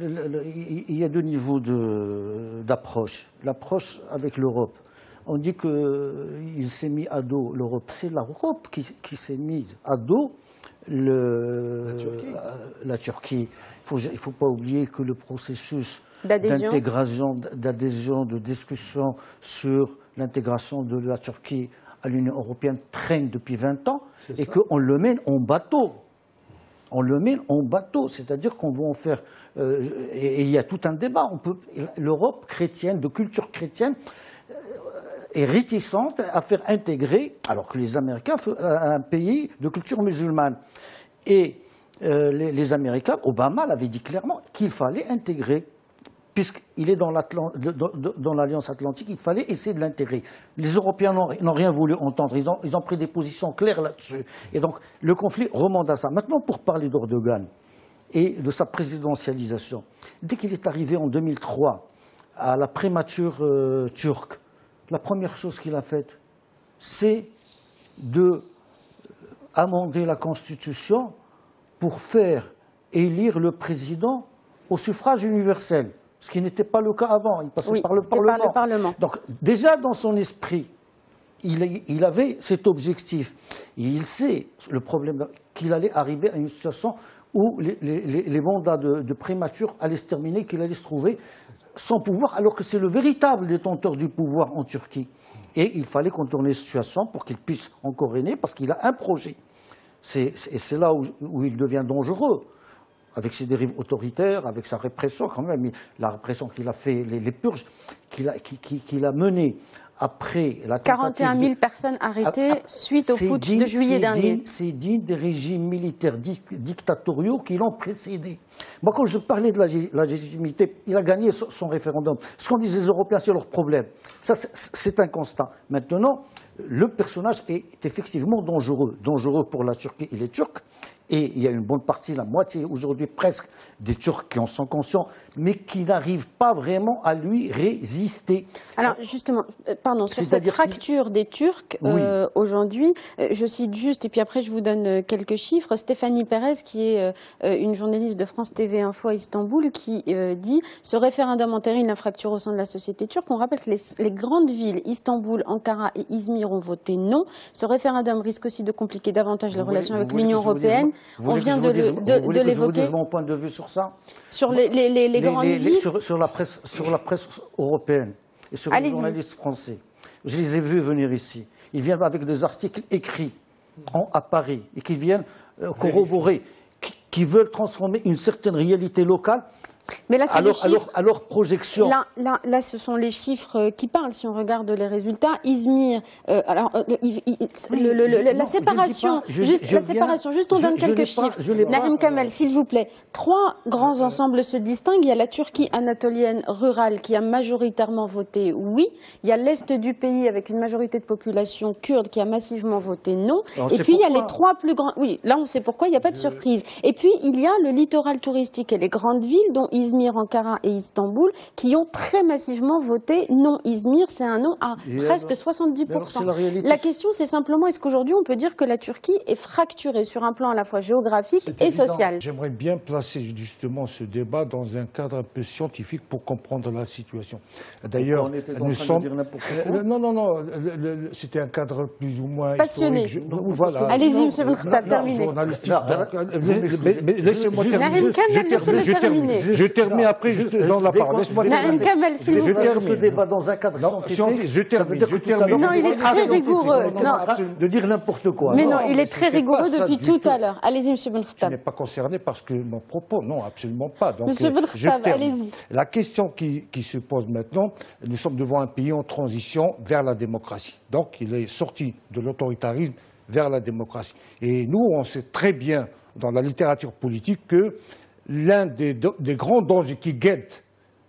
il y a deux niveaux d'approche. L'approche avec l'Europe. On dit qu'il s'est mis à dos l'Europe. C'est l'Europe qui s'est mise à dos la Turquie. Il ne faut pas oublier que le processus d'intégration, d'adhésion, de discussion sur l'intégration de la Turquie à l'Union européenne traîne depuis 20 ans et qu'on le mène en bateau. On le mène en bateau, c'est-à-dire qu'on va en faire... et il y a tout un débat. L'Europe chrétienne, de culture chrétienne, est réticente à faire intégrer, alors que les Américains, un pays de culture musulmane. Et les Américains, Obama l'avait dit clairement qu'il fallait intégrer, puisqu'il est dans l'Alliance Atlantique, il fallait essayer de l'intégrer. Les Européens n'ont rien voulu entendre, ils ont pris des positions claires là-dessus. Et donc le conflit remonte à ça. Maintenant, pour parler d'Erdogan et de sa présidentialisation, dès qu'il est arrivé en 2003 à la primature turque, la première chose qu'il a faite, c'est d'amender la Constitution pour faire élire le président au suffrage universel, ce qui n'était pas le cas avant. Il passait par le Parlement. Donc déjà dans son esprit, il avait cet objectif. Et il sait le problème qu'il allait arriver à une situation où les mandats de primature allaient se terminer, qu'il allait se trouver sans pouvoir, alors que c'est le véritable détenteur du pouvoir en Turquie. Et il fallait contourner cette situation pour qu'il puisse encore régner, parce qu'il a un projet. Et c'est là où il devient dangereux, avec ses dérives autoritaires, avec sa répression quand même, la répression qu'il a fait, les purges qu'il a menées après la tentative 41 000 personnes arrêtées suite au putsch de juillet dernier. C'est digne des régimes militaires dictatoriaux qui l'ont précédé. Moi, quand je parlais de la légitimité, il a gagné son référendum. Ce qu'ont dit les Européens, c'est leur problème. Ça, c'est un constat. Maintenant, le personnage est effectivement dangereux. Dangereux pour la Turquie et les Turcs, Et il y a une bonne partie, la moitié aujourd'hui presque, des Turcs qui en sont conscients, mais qui n'arrivent pas vraiment à lui résister. Alors justement, pardon, sur cette fracture des Turcs, oui. Aujourd'hui, je cite juste, et puis après je vous donne quelques chiffres, Stéphanie Pérez, qui est une journaliste de France TV Info à Istanbul, qui dit « Ce référendum entérine la fracture au sein de la société turque. On rappelle que les grandes villes, Istanbul, Ankara et Izmir, ont voté non. Ce référendum risque aussi de compliquer davantage les relations avec l'Union européenne. On vient de l'évoquer. Je vous dise mon point de vue sur ça. Sur les grandes villes sur la presse européenne et sur les journalistes français. Je les ai vus venir ici. Ils viennent avec des articles écrits à Paris et qui viennent corroborer, qui veulent transformer une certaine réalité locale. Mais là, à leur projection. Là, ce sont les chiffres qui parlent. Si on regarde les résultats, Izmir, la séparation, juste on donne quelques chiffres. Naïm Kamel, s'il vous plaît. 3 grands ensembles se distinguent. Il y a la Turquie anatolienne rurale qui a majoritairement voté oui. Il y a l'est du pays avec une majorité de population kurde qui a massivement voté non. Et puis il y a les 3 plus grands. Oui, là on sait pourquoi. Il n'y a pas de surprise. Et puis il y a le littoral touristique et les grandes villes, dont Izmir, Ankara et Istanbul, qui ont très massivement voté non. Izmir, c'est un non à presque 70%. La question, c'est simplement, est-ce qu'aujourd'hui, on peut dire que la Turquie est fracturée sur un plan à la fois géographique et social? J'aimerais bien placer justement ce débat dans un cadre un peu scientifique pour comprendre la situation. D'ailleurs, nous sommes... Non, c'était un cadre plus ou moins passionné. Voilà. Allez-y, monsieur Benkhtab, terminez. Laissez-moi terminer. Je termine après dans la parole. Naïm Kamel, s'il vous plaît. Ce débat dans un cadre scientifique, je termine. Non, il est très rigoureux. De dire n'importe quoi. Mais non, il est très rigoureux depuis tout à l'heure. Allez-y, monsieur Benkhtab. Je n'ai pas concerné parce que mon propos, non, absolument pas. Donc, monsieur Benkhtab, allez-y. La question qui se pose maintenant, nous sommes devant un pays en transition vers la démocratie. Donc, il est sorti de l'autoritarisme vers la démocratie. Et nous, on sait très bien dans la littérature politique que l'un des grands dangers qui guettent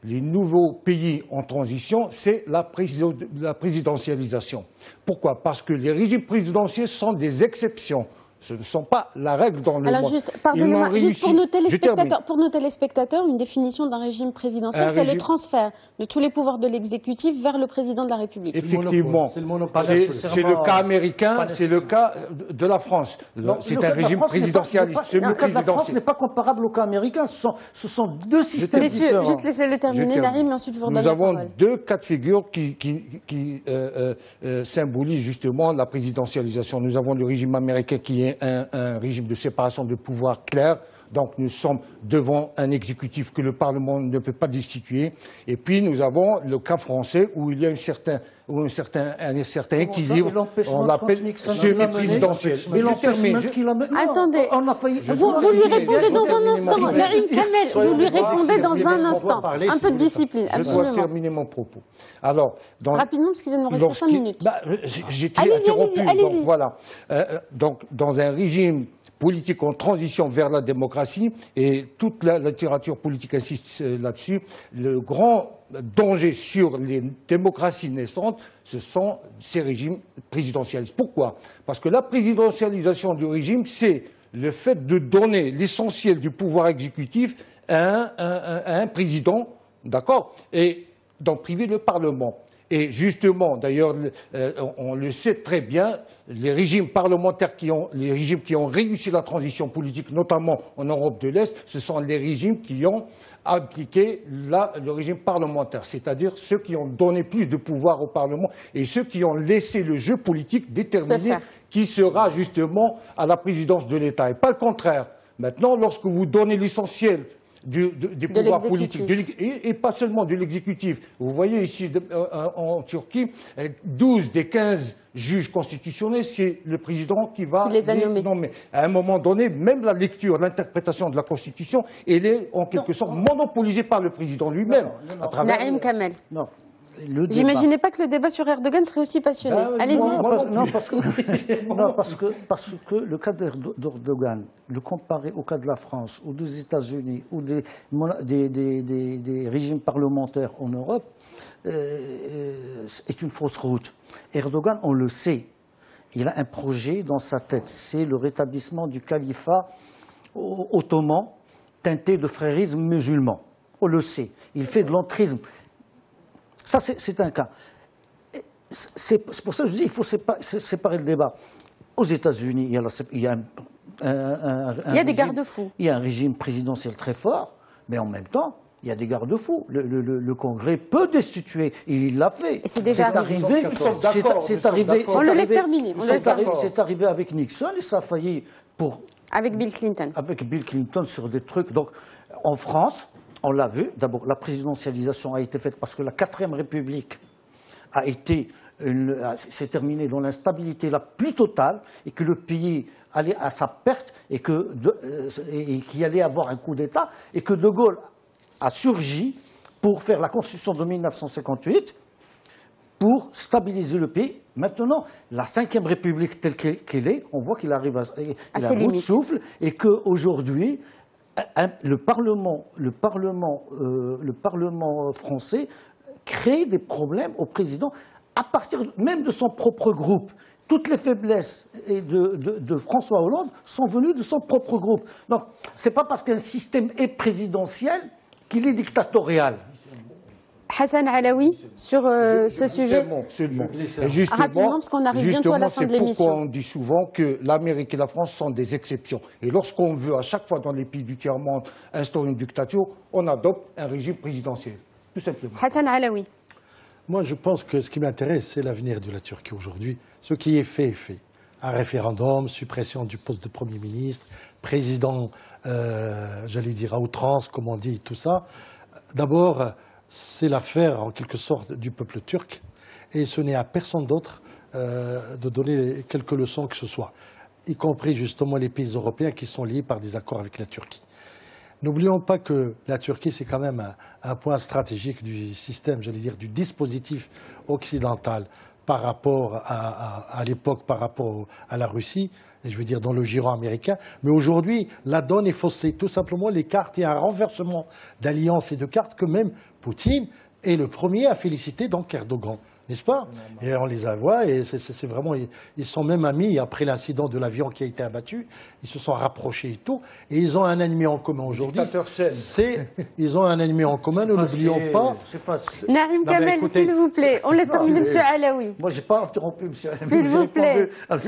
les nouveaux pays en transition, c'est la présidentialisation. Pourquoi? Parce que les régimes présidentiels sont des exceptions. Ce ne sont pas la règle dans le monde. Alors juste, pardonnez-moi, juste pour nos téléspectateurs, une définition d'un régime présidentiel, c'est le transfert de tous les pouvoirs de l'exécutif vers le président de la République. Effectivement, c'est le cas américain, c'est le cas de la France. C'est un régime présidentialiste. Le cas de la France n'est pas comparable au cas américain. Ce sont 2 systèmes différents. Messieurs, juste laissez-le terminer, Naïm, et ensuite vous redonnez la parole. Nous avons 2 cas de figure qui symbolisent justement la présidentialisation. Nous avons le régime américain qui est un régime de séparation de pouvoir clair. Donc nous sommes devant un exécutif que le Parlement ne peut pas destituer. Et puis nous avons le cas français où il y a un certain équilibre. On l'appelle semi-présidentiel. Mais l'empêchement qu'il a... Attendez, vous lui répondez dans un instant. Naïm Kamel, vous lui répondez dans un instant. Un peu de discipline, absolument. Je dois terminer mon propos. Alors, rapidement, parce qu'il vient de me rester 5 minutes. J'ai été interrompu. Donc voilà. Donc dans un régime politique en transition vers la démocratie, et toute la littérature politique insiste là-dessus, le grand danger sur les démocraties naissantes, ce sont ces régimes présidentialistes. Pourquoi? Parce que la présidentialisation du régime, c'est le fait de donner l'essentiel du pouvoir exécutif à un président, d'accord, et d'en priver le Parlement. Et justement, d'ailleurs, on le sait très bien, les régimes parlementaires les régimes qui ont réussi la transition politique, notamment en Europe de l'Est, ce sont les régimes qui ont appliqué le régime parlementaire, c'est-à-dire ceux qui ont donné plus de pouvoir au Parlement et ceux qui ont laissé le jeu politique déterminer qui sera justement à la présidence de l'État, et pas le contraire. Maintenant, lorsque vous donnez l'essentiel des pouvoirs politiques, et pas seulement de l'exécutif. Vous voyez ici en Turquie, 12 des 15 juges constitutionnels, c'est le président qui va les nommer. À un moment donné, même la lecture, l'interprétation de la Constitution, elle est en quelque sorte monopolisée par le président lui-même. Naïm Kamel. Non. J'imaginais pas que le débat sur Erdogan serait aussi passionné. Allez-y. Non, parce que le cas d'Erdogan, le comparer au cas de la France ou des États-Unis ou des régimes parlementaires en Europe, est une fausse route. Erdogan, on le sait, il a un projet dans sa tête, c'est le rétablissement du califat ottoman teinté de frérisme musulman. On le sait. Il fait de l'entrisme. Ça, c'est un cas. C'est pour ça que je dis qu'il faut séparer le débat. Aux États-Unis, il y a des garde-fous. Il y a un régime présidentiel très fort, mais en même temps, il y a des garde-fous. Le Congrès peut destituer, et il l'a fait. Et c'est déjà arrivé. C'est arrivé. On le laisse terminer. C'est arrivé avec Nixon et ça a failli pour... Avec Bill Clinton. Avec Bill Clinton sur des trucs. Donc, en France, on l'a vu. D'abord, la présidentialisation a été faite parce que la 4e République s'est terminée dans l'instabilité la plus totale et que le pays allait à sa perte et qu'il allait avoir un coup d'État et que De Gaulle a surgi pour faire la Constitution de 1958 pour stabiliser le pays. Maintenant, la 5e République telle qu'elle est, on voit qu'il arrive à bout de souffle et qu'aujourd'hui, le Parlement français crée des problèmes au président à partir même de son propre groupe. Toutes les faiblesses de François Hollande sont venues de son propre groupe. Donc, ce n'est pas parce qu'un système est présidentiel qu'il est dictatorial. Hassan Alaoui, sur ce sujet. Absolument. Rapidement, parce qu'on arrive bientôt à la fin de l'émission. C'est pourquoi on dit souvent que l'Amérique et la France sont des exceptions. Et lorsqu'on veut, à chaque fois dans les pays du tiers-monde, instaurer une dictature, on adopte un régime présidentiel. Tout simplement. Hassan Alaoui. Moi, je pense que ce qui m'intéresse, c'est l'avenir de la Turquie aujourd'hui. Ce qui est fait est fait. Un référendum, suppression du poste de Premier ministre, président, j'allais dire à outrance, comme on dit, tout ça. D'abord, c'est l'affaire, en quelque sorte, du peuple turc. Et ce n'est à personne d'autre de donner quelques leçons que ce soit, y compris justement les pays européens qui sont liés par des accords avec la Turquie. N'oublions pas que la Turquie, c'est quand même un point stratégique du système, j'allais dire, du dispositif occidental par rapport à l'époque, par rapport à la Russie, et je veux dire dans le giron américain. Mais aujourd'hui, la donne est faussée. Tout simplement, les cartes, il y a un renversement d'alliances et de cartes que même Poutine est le premier à féliciter donc Erdogan. N'est-ce pas? Et on les voit, et c'est vraiment... Ils sont même amis après l'incident de l'avion qui a été abattu. Ils se sont rapprochés et tout. Et ils ont un ennemi en commun aujourd'hui. Ils ont un ennemi en commun, ne l'oublions pas. C'est facile. Narim Kamel, s'il vous plaît. On laisse terminer M. Alaoui. Moi, je n'ai pas interrompu M. S'il vous plaît. M.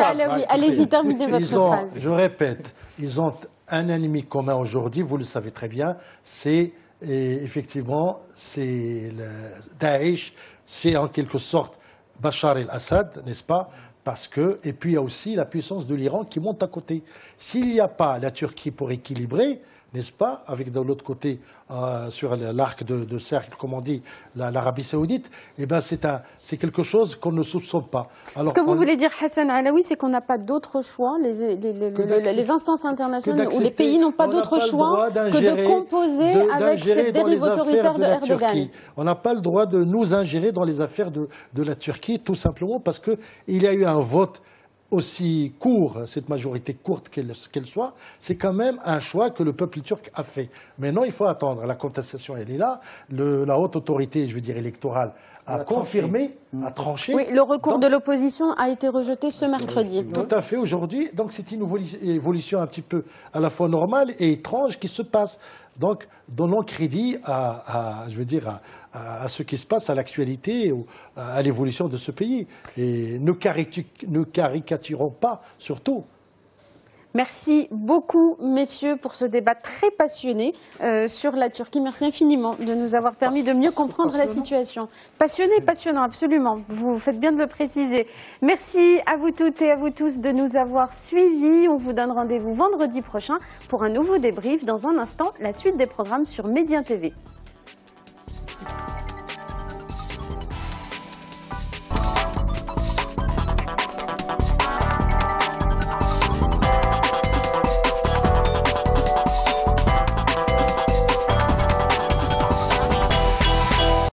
Alaoui, allez-y, terminez votre phrase. Je répète, ils ont un ennemi commun aujourd'hui, vous le savez très bien, c'est effectivement Daesh. C'est en quelque sorte Bachar el-Assad, n'est-ce pas? Et puis il y a aussi la puissance de l'Iran qui monte à côté. S'il n'y a pas la Turquie pour équilibrer, n'est-ce pas, avec de l'autre côté, sur l'arc de cercle, comme on dit, l'Arabie Saoudite, eh ben c'est quelque chose qu'on ne soupçonne pas. Alors, ce que vous voulez dire, Hassan Alaoui, c'est qu'on n'a pas d'autre choix, les instances internationales ou les pays n'ont pas d'autre choix que de composer avec cette dérive autoritaire de Erdogan. On n'a pas le droit de nous ingérer dans les affaires de la Turquie, tout simplement parce qu'il y a eu un vote aussi court, cette majorité courte qu'elle soit, c'est quand même un choix que le peuple turc a fait. Maintenant, il faut attendre. La contestation, elle est là. La haute autorité, je veux dire électorale, a confirmé, a tranché. Oui, le recours de l'opposition a été rejeté ce mercredi. Tout à fait, aujourd'hui. Donc c'est une évolution un petit peu à la fois normale et étrange qui se passe. Donc, donnons crédit à ce qui se passe, à l'actualité, à l'évolution de ce pays. Et ne caricaturons pas, surtout. Merci beaucoup, messieurs, pour ce débat très passionné sur la Turquie. Merci infiniment de nous avoir permis de mieux comprendre la situation. Passionné, passionnant, absolument. Vous faites bien de le préciser. Merci à vous toutes et à vous tous de nous avoir suivis. On vous donne rendez-vous vendredi prochain pour un nouveau débrief. Dans un instant, la suite des programmes sur Média TV.